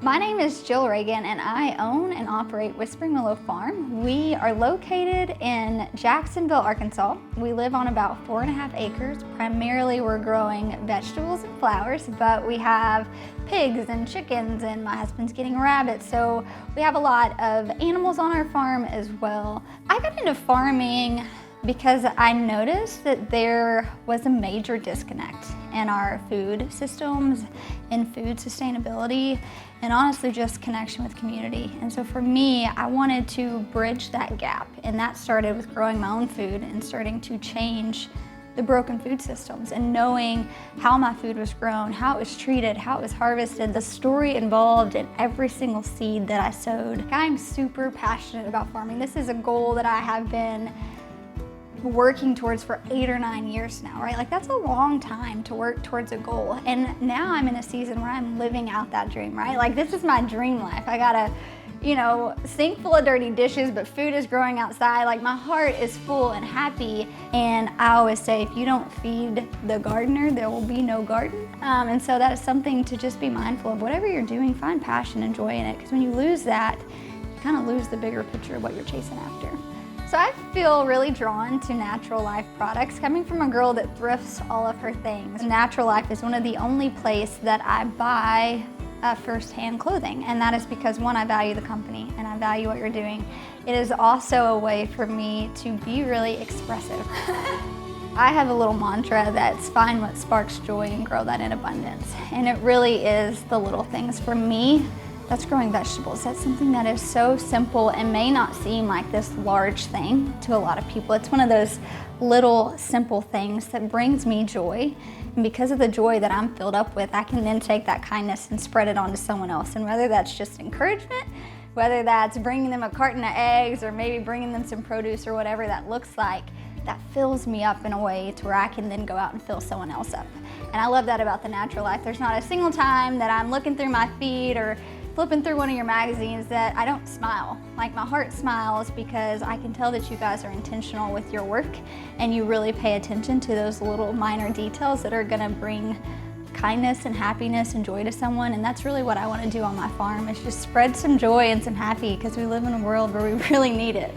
My name is Jill Ragan and I own and operate Whispering Willow Farm. We are located in Jacksonville, Arkansas. We live on about 4.5 acres. Primarily we're growing vegetables and flowers, but we have pigs and chickens and my husband's getting rabbits. So we have a lot of animals on our farm as well. I got into farming because I noticed that there was a major disconnect in our food systems, in food sustainability, and honestly just connection with community. And so for me, I wanted to bridge that gap, and that started with growing my own food and starting to change the broken food systems and knowing how my food was grown, how it was treated, how it was harvested, the story involved in every single seed that I sowed. I'm super passionate about farming. This is a goal that I have been working towards for 8 or 9 years now, right? Like that's a long time to work towards a goal. And now I'm in a season where I'm living out that dream, right? Like this is my dream life. I got a, sink full of dirty dishes, but food is growing outside. Like my heart is full and happy. And I always say, if you don't feed the gardener, there will be no garden. And so that is something to just be mindful of. Whatever you're doing, find passion and joy in it. Because when you lose that, you kind of lose the bigger picture of what you're chasing after. So I feel really drawn to Natural Life products. Coming from a girl that thrifts all of her things, Natural Life is one of the only places that I buy first-hand clothing, and that is because one, I value the company and I value what you're doing. It is also a way for me to be really expressive. I have a little mantra that's find what sparks joy and grow that in abundance, and it really is the little things. For me, that's growing vegetables. That's something that is so simple and may not seem like this large thing to a lot of people. It's one of those little simple things that brings me joy. And because of the joy that I'm filled up with, I can then take that kindness and spread it on to someone else. And whether that's just encouragement, whether that's bringing them a carton of eggs or maybe bringing them some produce or whatever that looks like, that fills me up in a way to where I can then go out and fill someone else up. And I love that about the Natural Life. There's not a single time that I'm looking through my feed or flipping through one of your magazines that I don't smile. Like my heart smiles because I can tell that you guys are intentional with your work and you really pay attention to those little minor details that are gonna bring kindness and happiness and joy to someone. And that's really what I want to do on my farm, is just spread some joy and some happy, because we live in a world where we really need it.